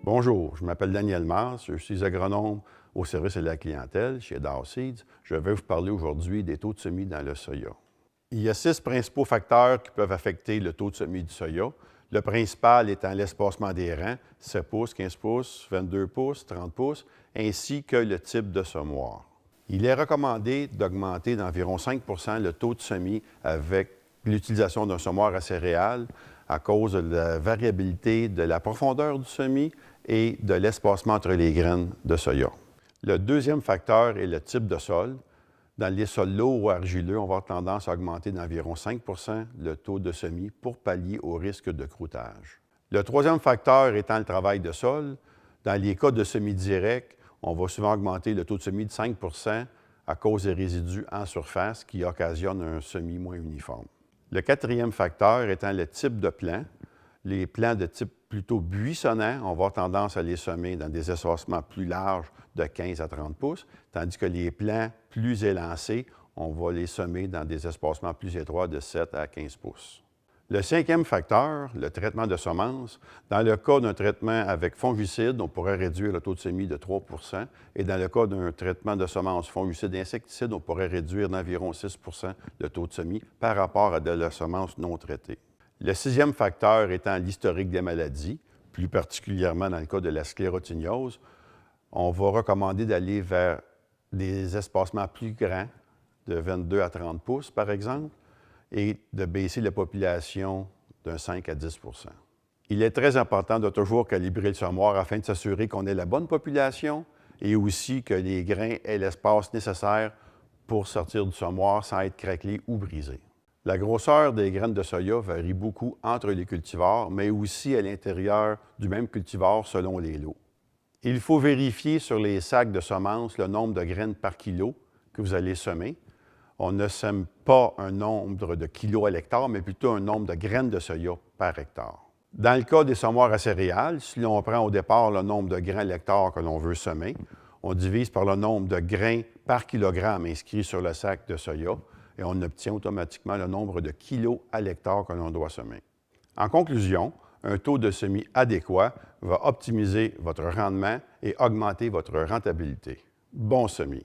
Bonjour, je m'appelle Daniel Mars, je suis agronome au service à la clientèle chez Dow Seeds. Je vais vous parler aujourd'hui des taux de semis dans le soya. Il y a 6 principaux facteurs qui peuvent affecter le taux de semis du soya. Le principal étant l'espacement des rangs, 7 pouces, 15 pouces, 22 pouces, 30 pouces, ainsi que le type de semoir. Il est recommandé d'augmenter d'environ 5 le taux de semis avec l'utilisation d'un semoir à céréales à cause de la variabilité de la profondeur du semis et de l'espacement entre les graines de soya. Le deuxième facteur est le type de sol. Dans les sols lourds ou argileux, on va avoir tendance à augmenter d'environ 5 le taux de semis pour pallier au risque de croûtage. Le troisième facteur étant le travail de sol. Dans les cas de semis direct, on va souvent augmenter le taux de semis de 5 à cause des résidus en surface qui occasionnent un semis moins uniforme. Le quatrième facteur étant le type de plant. Les plants de type plutôt buissonnant, on va avoir tendance à les semer dans des espacements plus larges de 15 à 30 pouces, tandis que les plants plus élancés, on va les semer dans des espacements plus étroits de 7 à 15 pouces. Le cinquième facteur, le traitement de semences. Dans le cas d'un traitement avec fongicide, on pourrait réduire le taux de semis de 3 et dans le cas d'un traitement de semences fongicide et insecticide, on pourrait réduire d'environ 6 le taux de semis par rapport à de la semence non traitée. Le sixième facteur étant l'historique des maladies, plus particulièrement dans le cas de la sclérotignose, on va recommander d'aller vers des espacements plus grands, de 22 à 30 pouces par exemple, et de baisser la population d'un 5 à 10 Il est très important de toujours calibrer le semoir afin de s'assurer qu'on ait la bonne population et aussi que les grains aient l'espace nécessaire pour sortir du semoir sans être craquelés ou brisés. La grosseur des graines de soya varie beaucoup entre les cultivars, mais aussi à l'intérieur du même cultivar selon les lots. Il faut vérifier sur les sacs de semences le nombre de graines par kilo que vous allez semer. On ne sème pas un nombre de kilos à l'hectare, mais plutôt un nombre de graines de soya par hectare. Dans le cas des semoirs à céréales, si l'on prend au départ le nombre de grains à l'hectare que l'on veut semer, on divise par le nombre de grains par kilogramme inscrit sur le sac de soya et on obtient automatiquement le nombre de kilos à l'hectare que l'on doit semer. En conclusion, un taux de semis adéquat va optimiser votre rendement et augmenter votre rentabilité. Bon semis!